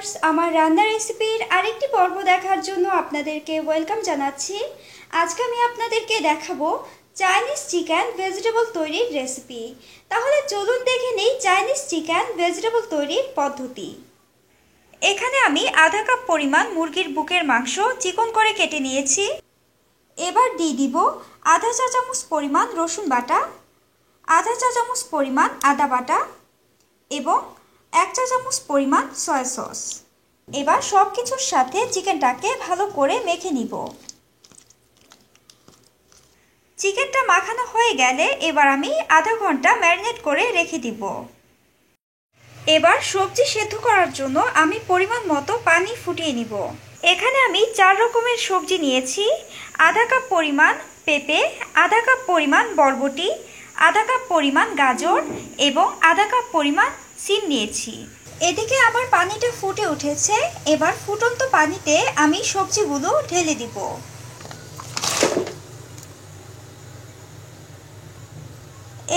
Viewers, আমার রান্নার রেসিপির আরেকটি পর্ব দেখার জন্য আপনাদেরকে ওয়েলকাম জানাচ্ছি। আজকে আমি আপনাদেরকে দেখাবো চাইনিজ চিকেন ভেজিটেবল তৈরির রেসিপি। তাহলে চলুন দেখে নেই চাইনিজ চিকেন ভেজিটেবল তৈরির পদ্ধতি। এখানে আমি আধা কাপ পরিমাণ মুরগির বুকের মাংস চিকন করে কেটে নিয়েছি। এবার দিয়ে দিব আধা চা চামচ পরিমাণ রসুন বাটা, আধা চা চামচ পরিমাণ আদা বাটা এবং 1 চা চামচ পরিমাণ সয়া সস। এবার সব কিছুর সাথে চিকেনটাকে ভালো করে মেখে নিব। চিকেনটা মাখানো হয়ে গেলে এবার আমি আধা ঘন্টা ম্যারিনেট করে রেখে দিব। এবার সবজি সেদ্ধ করার জন্য আমি পরিমাণ মতো পানি ফুটিয়ে নিব। এখানে আমি 4 রকমের সবজি নিয়েছি। আধা কাপ পরিমাণ পেঁপে, আধা কাপ পরিমাণ বরবটি, আধা কাপ পরিমাণ গাজর এবং আধা কাপ পরিমাণ সিম নিয়েছি। এদিকে আমার পানিটা ফুটে উঠেছে। এবার ফুটন্ত পানিতে আমি সবজিগুলো ঢেলে দিব।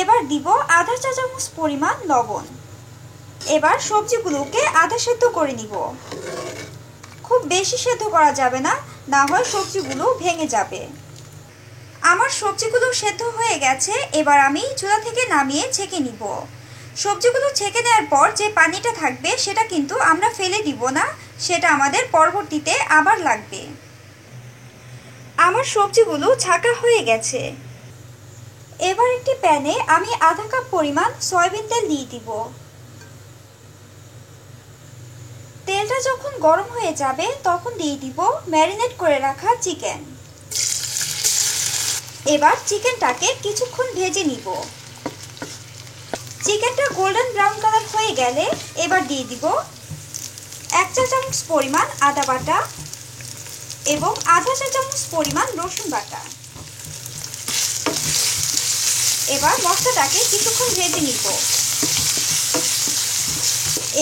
এবার দিব আধা চা চামচ পরিমাণ লবণ। এবার সবজিগুলোকে আধা সেদ্ধ করে নিব। খুব বেশি সেদ্ধ করা যাবে না, না হয় সবজিগুলো ভেঙে যাবে। আমার সবজিগুলো সেদ্ধ হয়ে গেছে। এবার আমি চুলা থেকে নামিয়ে ছেঁকে নিব। সবজিগুলো ছেঁকে নেওয়ার পর যে পানিটা থাকবে সেটা কিন্তু আমরা ফেলে দিব না, সেটা আমাদের পরবর্তীতে আবার লাগবে। আমার সবজিগুলো ছাঁকা হয়ে গেছে। এবার একটি প্যানে আমি আধা কাপ পরিমাণ সয়াবিন তেল দিয়ে দিব। তেলটা যখন গরম হয়ে যাবে তখন দিয়ে দিব ম্যারিনেট করে রাখা চিকেন। এবার চিকেনটাকে কিছুক্ষণ ভেজে নিব। চিকেনটা গোল্ডেন ব্রাউন কালার হয়ে গেলে এবার দিয়ে দিব 1 চা চামচ পরিমাণ আদা বাটা এবং আধা চা চামচ পরিমাণ রসুন বাটা। এবার মশলাটাকে কিছুক্ষণ ভেজে নিব।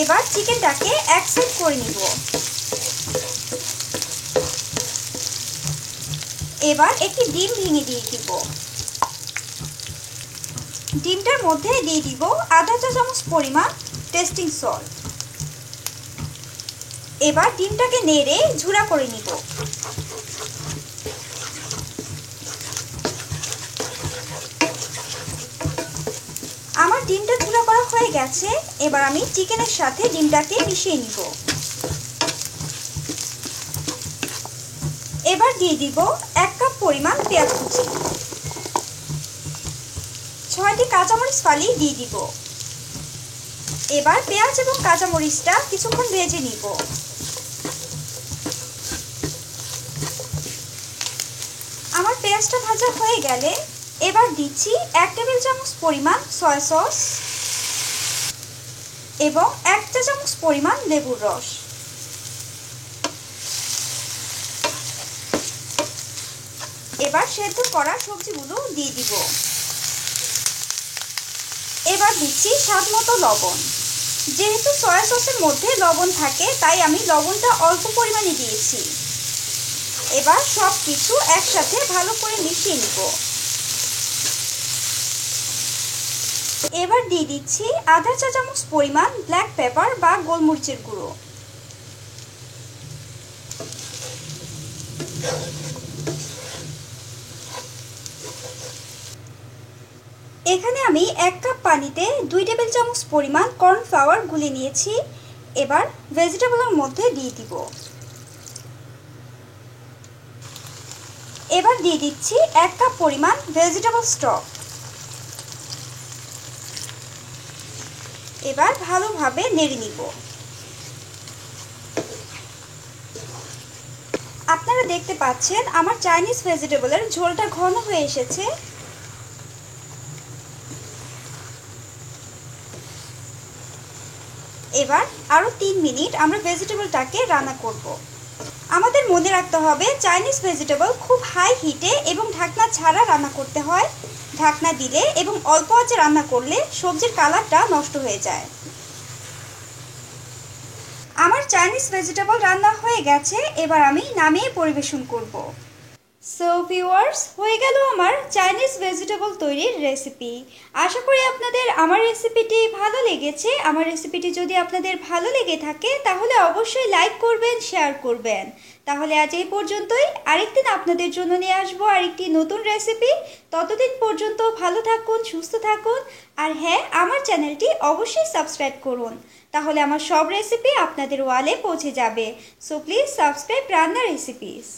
এবার চিকেনটাকে এক সাইড করে নিব। এবার একটি ডিম ভেঙে দিয়ে দিব। ডিমটার মধ্যে দিয়ে দিব আধা চা চামচ পরিমাণ টেস্টিং সল্ট। এবার ডিমটাকে নেড়ে ঝুরা করে নিব। আমার ডিমটা ঝুরা করা হয়ে গেছে। এবার আমি চিকেনের সাথে ডিমটাকে মিশিয়ে নিব। এবার দিয়ে দিব 1 কাপ পরিমাণ পেঁয়াজ কুচি, 6টি কাঁচামরিচ ফালি দিয়ে দিব। এবার পেঁয়াজ এবং কাঁচামরিচটা কিছুক্ষণ ভেজে নিব। আমার পেঁয়াজটা ভাজা হয়ে গেলে এবার দিচ্ছি 1 টেবিল চামচ পরিমাণ সয়া সস এবং 1 চা চামচ পরিমাণ লেবুর রস। এবার সেদ্ধ করা সবজিগুলো দিয়ে দিব। এবার দিচ্ছি স্বাদ মতো লবণ। যেহেতু সয়া সসের মধ্যে লবণ থাকে তাই আমি লবণটা অল্প পরিমাণে দিয়েছি। এবার সব কিছু একসাথে ভালো করে মিশিয়ে নিব। এবার দিয়ে দিচ্ছি আধা চা চামচ পরিমাণ ব্ল্যাক পেপার বা গোলমরিচের গুঁড়ো। এখানে আমি 1 কাপ পানিতে 2 টেবিল চামচ পরিমাণ কর্নফ্লাওয়ার গুলে নিয়েছি। এবার ভেজিটেবলের মধ্যে দিয়ে দিব। এবার দিয়ে দিচ্ছি 1 কাপ পরিমাণ ভেজিটেবল স্টক। এবার ভালোভাবে নেড়ে নিব। আপনারা দেখতে পাচ্ছেন আমার চাইনিজ ভেজিটেবলের ঝোলটা ঘন হয়ে এসেছে। এবার আরো 3 মিনিট আমরা ভেজিটেবলটাকে রান্না করব। আমাদের মনে রাখতে হবে চাইনিজ ভেজিটেবল খুব হাই হিটে এবং ঢাকনা ছাড়া রান্না করতে হয়। ঢাকনা দিলে এবং অল্প আঁচে রান্না করলে সবজির কালারটা নষ্ট হয়ে যায়। আমার চাইনিজ ভেজিটেবল রান্না হয়ে গেছে। এবার আমি নামিয়ে পরিবেশন করব। সো ভিউয়ার্স, হয়ে গেল আমার চাইনিজ ভেজিটেবল তৈরির রেসিপি। আশা করি আপনাদের আমার রেসিপিটি ভালো লেগেছে। আমার রেসিপিটি যদি আপনাদের ভালো লেগে থাকে তাহলে অবশ্যই লাইক করবেন, শেয়ার করবেন। তাহলে আজ এই পর্যন্তই। আরেকদিন আপনাদের জন্য নিয়ে আসবো আরেকটি নতুন রেসিপি। ততদিন পর্যন্ত ভালো থাকুন, সুস্থ থাকুন। আর হ্যাঁ, আমার চ্যানেলটি অবশ্যই সাবস্ক্রাইব করুন, তাহলে আমার সব রেসিপি আপনাদের ওয়ালে পৌঁছে যাবে। সো প্লিজ সাবস্ক্রাইব রান্না রেসিপিস।